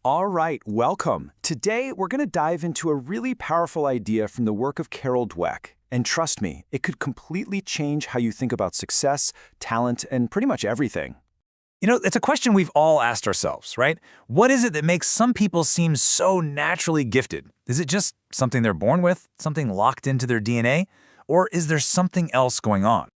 All right, welcome. Today, we're going to dive into a really powerful idea from the work of Dweck. And trust me, it could completely change how you think about success, talent, and pretty much everything. It's a question we've all asked ourselves, right? What is it that makes some people seem so naturally gifted? Is it just something they're born with, something locked into their DNA? Or is there something else going on?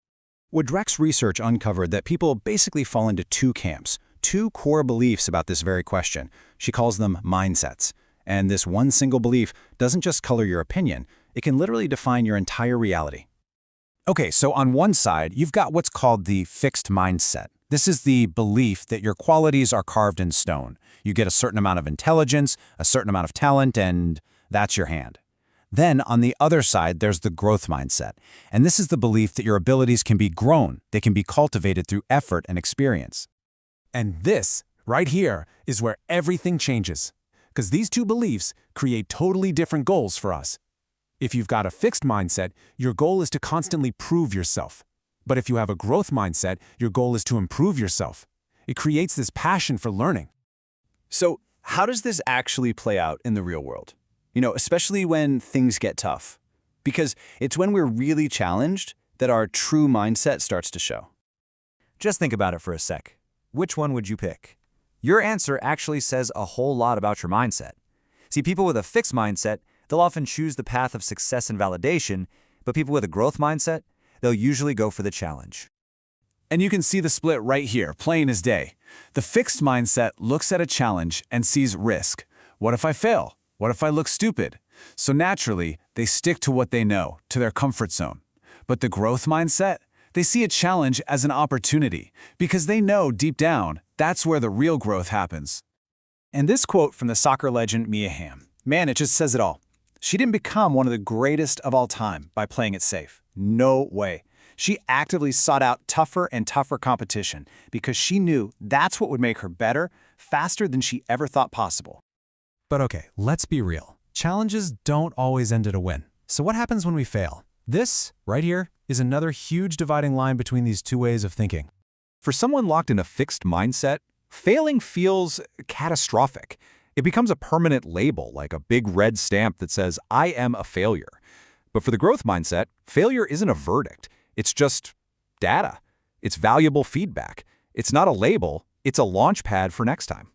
Well, Dweck's research uncovered that people basically fall into two camps, two core beliefs about this very question. She calls them mindsets. And this one single belief doesn't just color your opinion, it can literally define your entire reality. Okay, so on one side, you've got what's called the fixed mindset. This is the belief that your qualities are carved in stone. You get a certain amount of intelligence, a certain amount of talent, and that's your hand. Then, on the other side, there's the growth mindset. And this is the belief that your abilities can be grown, they can be cultivated through effort and experience. And this, right here, is where everything changes. Because these two beliefs create totally different goals for us. If you've got a fixed mindset, your goal is to constantly prove yourself. But if you have a growth mindset, your goal is to improve yourself. It creates this passion for learning. So, how does this actually play out in the real world? Especially when things get tough. Because it's when we're really challenged that our true mindset starts to show. Just think about it for a sec. Which one would you pick? Your answer actually says a whole lot about your mindset. See, people with a fixed mindset, they'll often choose the path of success and validation, but people with a growth mindset, they'll usually go for the challenge. And you can see the split right here, plain as day. The fixed mindset looks at a challenge and sees risk. What if I fail? What if I look stupid? So naturally, they stick to what they know, to their comfort zone. But the growth mindset, they see a challenge as an opportunity because they know deep down that's where the real growth happens. And this quote from the soccer legend Mia Hamm, man, it just says it all. She didn't become one of the greatest of all time by playing it safe. No way. She actively sought out tougher and tougher competition because she knew that's what would make her better, faster than she ever thought possible. But okay, let's be real. Challenges don't always end in a win. So what happens when we fail? This, right here, is another huge dividing line between these two ways of thinking. For someone locked in a fixed mindset, failing feels catastrophic. It becomes a permanent label, like a big red stamp that says, I am a failure. But for the growth mindset, failure isn't a verdict. It's just data. It's valuable feedback. It's not a label, it's a launch pad for next time.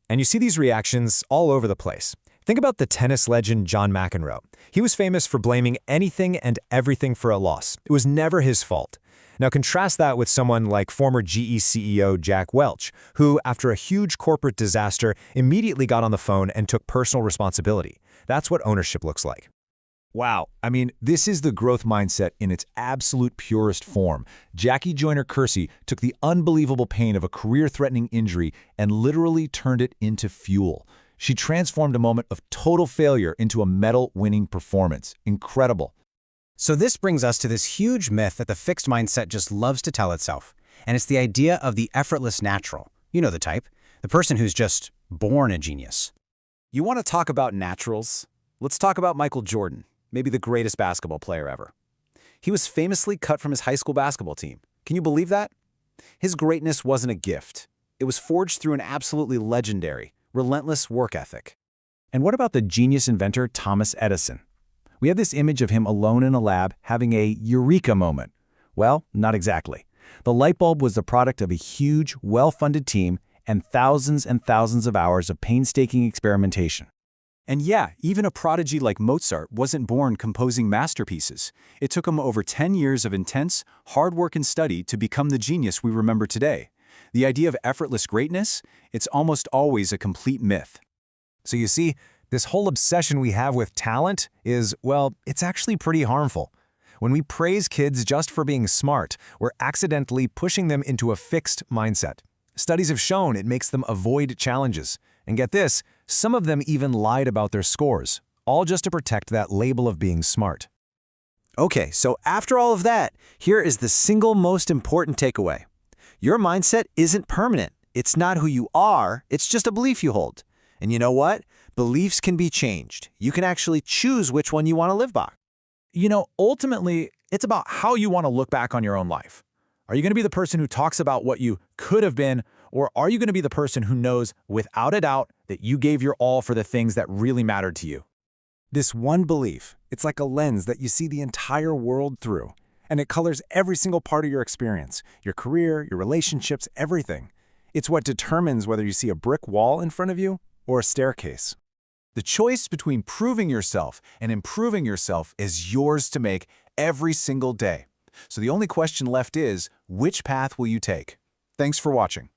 And you see these reactions all over the place. Think about the tennis legend John McEnroe. He was famous for blaming anything and everything for a loss. It was never his fault. Now contrast that with someone like former GE CEO Jack Welch, who, after a huge corporate disaster, immediately got on the phone and took personal responsibility. That's what ownership looks like. Wow, this is the growth mindset in its absolute purest form. Jackie Joyner-Kersee took the unbelievable pain of a career-threatening injury and literally turned it into fuel. She transformed a moment of total failure into a medal-winning performance. Incredible. So this brings us to this huge myth that the fixed mindset just loves to tell itself. And it's the idea of the effortless natural. You know the type. The person who's just born a genius. You want to talk about naturals? Let's talk about Michael Jordan, maybe the greatest basketball player ever. He was famously cut from his high school basketball team. Can you believe that? His greatness wasn't a gift. It was forged through an absolutely legendary, relentless work ethic. And what about the genius inventor Thomas Edison? We have this image of him alone in a lab having a eureka moment. Well, not exactly. The light bulb was the product of a huge, well-funded team and thousands of hours of painstaking experimentation. And yeah, even a prodigy like Mozart wasn't born composing masterpieces. It took him over 10 years of intense, hard work and study to become the genius we remember today. The idea of effortless greatness, it's almost always a complete myth. So you see, this whole obsession we have with talent is, well, it's actually pretty harmful. When we praise kids just for being smart, we're accidentally pushing them into a fixed mindset. Studies have shown it makes them avoid challenges. And get this, some of them even lied about their scores, all just to protect that label of being smart. Okay, so after all of that, here is the single most important takeaway. Your mindset isn't permanent. It's not who you are, it's just a belief you hold. And you know what? Beliefs can be changed. You can actually choose which one you want to live by. Ultimately, it's about how you want to look back on your own life. Are you going to be the person who talks about what you could have been, Or are you going to be the person who knows without a doubt that you gave your all for the things that really mattered to you? This one belief, it's like a lens that you see the entire world through, and it colors every single part of your experience, your career, your relationships, everything. It's what determines whether you see a brick wall in front of you or a staircase. The choice between proving yourself and improving yourself is yours to make every single day. So the only question left is, which path will you take? Thanks for watching.